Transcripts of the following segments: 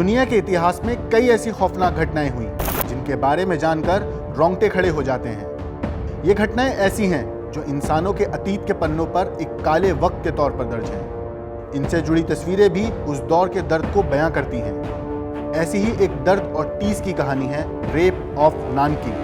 दुनिया के इतिहास में कई ऐसी खौफनाक घटनाएं हुई जिनके बारे में जानकर रोंगटे खड़े हो जाते हैं। ये घटनाएं ऐसी हैं जो इंसानों के अतीत के पन्नों पर एक काले वक्त के तौर पर दर्ज हैं। इनसे जुड़ी तस्वीरें भी उस दौर के दर्द को बयां करती हैं। ऐसी ही एक दर्द और टीस की कहानी है रेप ऑफ नानकिंग।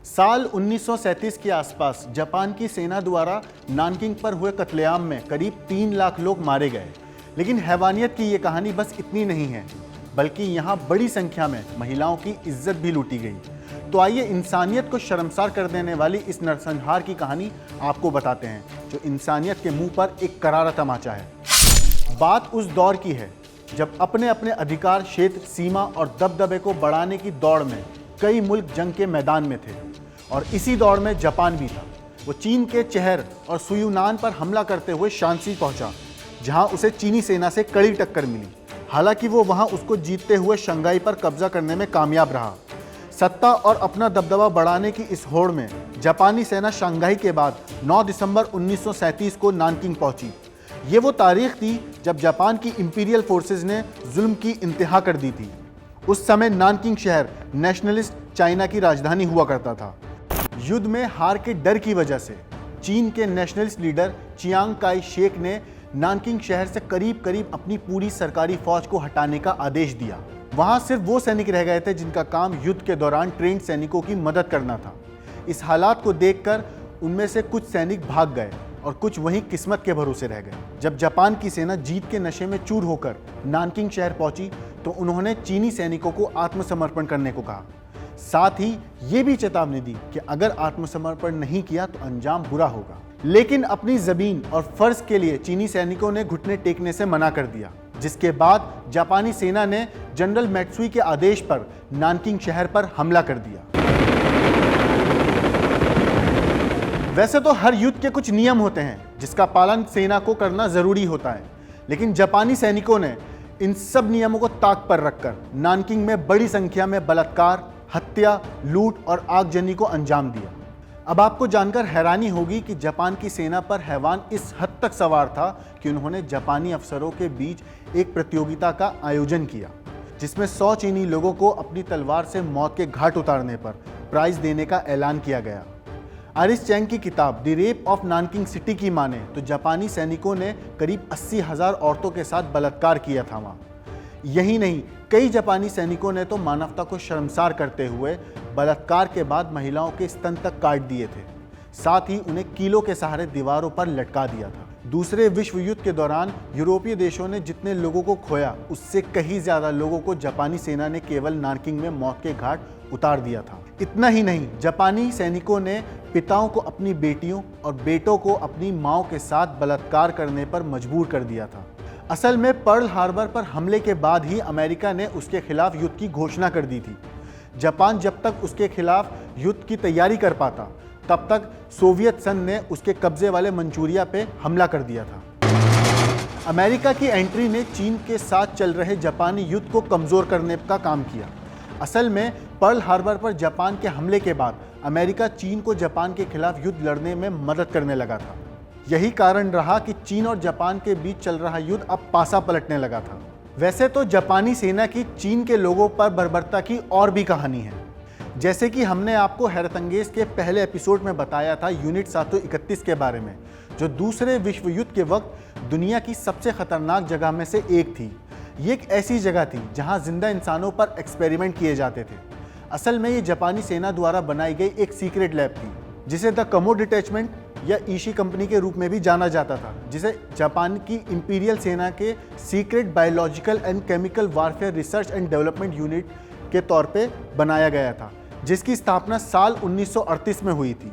साल 1937 के आसपास जापान की सेना द्वारा नानकिंग पर हुए कत्लेआम में करीब 3 लाख लोग मारे गए। लेकिन हैवानियत की ये कहानी बस इतनी नहीं है, बल्कि यहाँ बड़ी संख्या में महिलाओं की इज्जत भी लूटी गई। तो आइए इंसानियत को शर्मसार कर देने वाली इस नरसंहार की कहानी आपको बताते हैं, जो इंसानियत के मुंह पर एक करारा तमाचा है। बात उस दौर की है जब अपने अपने अधिकार, क्षेत्र, सीमा और दबदबे को बढ़ाने की दौड़ में कई मुल्क जंग के मैदान में थे। और इसी दौड़ में जापान भी था। वो चीन के चेहर और सुयुनान पर हमला करते हुए शांसी पहुंचा, जहां उसे चीनी सेना से कड़ी टक्कर मिली। हालांकि वो वहां उसको जीतते हुए शंघाई पर कब्जा करने में कामयाब रहा। सत्ता और अपना दबदबा बढ़ाने की इस होड़ में जापानी सेना शंघाई के बाद 9 दिसंबर 1937 को नानकिंग पहुंची। ये वो तारीख थी जब जापान की इंपीरियल फोर्सेस ने जुल्म की इंतहा कर दी थी। उस समय नानकिंग शहर नेशनलिस्ट चाइना की राजधानी हुआ करता था। युद्ध में हार के डर की वजह से चीन के nationalist leader Chiang Kai Shek ने नानकिंग शहर से करीब अपनी पूरी सरकारी फौज को हटाने का आदेश दिया। वहां सिर्फ वो सैनिक रह गए थे जिनका काम युद्ध के दौरान ट्रेंड सैनिकों की मदद करना था। इस हालात को देखकर उनमें से कुछ सैनिक भाग गए और कुछ वहीं किस्मत के भरोसे रह गए। जब जापान की सेना जीत के नशे में चूर होकर नानकिंग शहर पहुंची तो उन्होंने चीनी सैनिकों को आत्मसमर्पण करने को कहा। साथ ही ये भी चेतावनी दी कि अगर आत्मसमर्पण नहीं किया तो अंजाम बुरा होगा। लेकिन अपनी जमीन और फर्ज के लिए चीनी सैनिकों ने घुटने टेकने से मना कर दिया, जिसके बाद जापानी सेना ने जनरल मैत्सुई के आदेश पर नानकिंग शहर पर हमला कर दिया। वैसे तो हर युद्ध के कुछ नियम होते हैं जिसका पालन सेना को करना जरूरी होता है, लेकिन जापानी सैनिकों ने इन सब नियमों को ताक पर रखकर नानकिंग में बड़ी संख्या में बलात्कार, हत्या, लूट और आगजनी को अंजाम दिया। अब आपको जानकर हैरानी होगी कि जापान की सेना पर हैवान इस हद तक सवार था कि उन्होंने जापानी अफसरों के बीच एक प्रतियोगिता का आयोजन किया, जिसमें 100 चीनी लोगों को अपनी तलवार से मौत के घाट उतारने पर प्राइज देने का ऐलान किया गया। आरिस चैंग की किताब the rape of Nanking city की माने तो जापानी सैनिकों ने करीब 80,000 औरतों के साथ बलात्कार किया था वहाँ। यही नहीं, कई जापानी सैनिकों ने तो मानवता को शर्मसार करते हुए बलात्कार के बाद महिलाओं के स्तन तक काट दिए थे। साथ ही उन्हें कीलों के सहारे दीवारों पर लटका दिया था। दूसरे विश्व युद्ध के दौरान यूरोपीय देशों ने जितने लोगों को खोया, उससे कहीं ज्यादा लोगों को जापानी सेना ने केवल नानकिंग में मौत के घाट उतार दिया था। इतना ही नहीं, जापानी सैनिकों ने पिताओं को अपनी बेटियों और बेटों को अपनी माओं के साथ बलात्कार करने पर मजबूर कर दिया था। असल में पर्ल हार्बर पर हमले के बाद ही अमेरिका ने उसके खिलाफ युद्ध की घोषणा कर दी थी। जापान जब तक उसके खिलाफ युद्ध की तैयारी कर पाता, तब तक सोवियत संघ ने उसके कब्जे वाले मंचूरिया पे हमला कर दिया था। अमेरिका की एंट्री ने चीन के साथ चल रहे जापानी युद्ध को कमजोर करने का काम किया। असल में पर्ल हार्बर पर जापान के हमले के बाद अमेरिका चीन को जापान के खिलाफ युद्ध लड़ने में मदद करने लगा था। यही कारण रहा कि चीन और जापान के बीच चल रहा युद्ध अब पासा पलटने लगा था। वैसे तो जापानी सेना की चीन के लोगों पर बर्बरता की और भी कहानी है। जैसे कि हमने आपको हैरतअंगेज के पहले एपिसोड में बताया था यूनिट 731 के बारे में, जो दूसरे विश्व युद्ध के वक्त दुनिया की सबसे खतरनाक जगह में से एक थी। ये एक ऐसी जगह थी जहां जिंदा इंसानों पर एक्सपेरिमेंट किए जाते थे। असल में ये जापानी सेना द्वारा बनाई गई एक सीक्रेट लैब थी, जिसे द कमो डिटैचमेंट या ईशी कंपनी के रूप में भी जाना जाता था, जिसे जापान की इंपीरियल सेना के secret biological and chemical warfare research and development unit के तौर पे बनाया गया था, जिसकी स्थापना साल 1938 में हुई थी।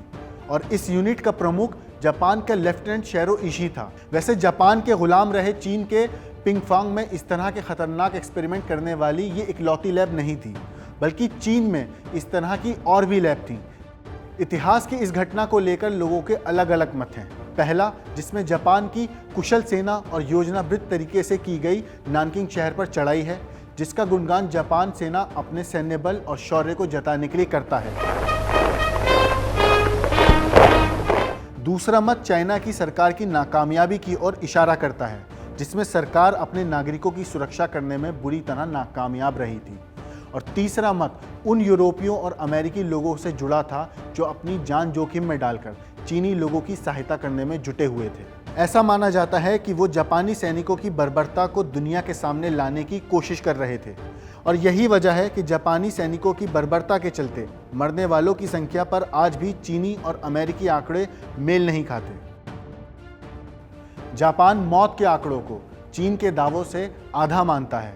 और इस यूनिट का प्रमुख जापान का लेफ्टिनेंट शेरो इशी था। वैसे जापान के गुलाम रहे चीन के पिंगफांग में इस तरह के खतरनाक एक्सपेरिमेंट करने वाली ये इकलौती लैब नहीं थी, बल्कि चीन में इस तरह की और भी लैब थी। इतिहास की इस घटना को लेकर लोगों के अलग अलग मत हैं। पहला, जिसमें जापान की कुशल सेना और योजनाबद्ध तरीके से की गई नानकिंग शहर पर चढ़ाई है, जिसका गुणगान जापान सेना अपने सैन्य बल और शौर्य को जताने के लिए करता है। दूसरा मत चाइना की सरकार की नाकामयाबी की ओर इशारा करता है, जिसमें सरकार अपने नागरिकों की सुरक्षा करने में बुरी तरह नाकामयाब रही थी। और तीसरा मत उन यूरोपियों और अमेरिकी लोगों से जुड़ा था जो अपनी जान जोखिम में डालकर चीनी लोगों की सहायता करने में जुटे हुए थे। ऐसा माना जाता है कि वो जापानी सैनिकों की बर्बरता को दुनिया के सामने लाने की कोशिश कर रहे थे और यही वजह है कि जापानी सैनिकों की बर्बरता के चलते मरने वालों की संख्या पर आज भी चीनी और अमेरिकी आंकड़े मेल नहीं खाते। जापान मौत के आंकड़ों को चीन के दावों से आधा मानता है।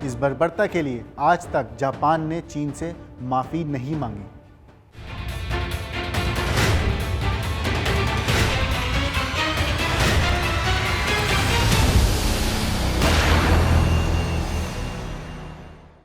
इस बर्बरता के लिए आज तक जापान ने चीन से माफ़ी नहीं मांगी।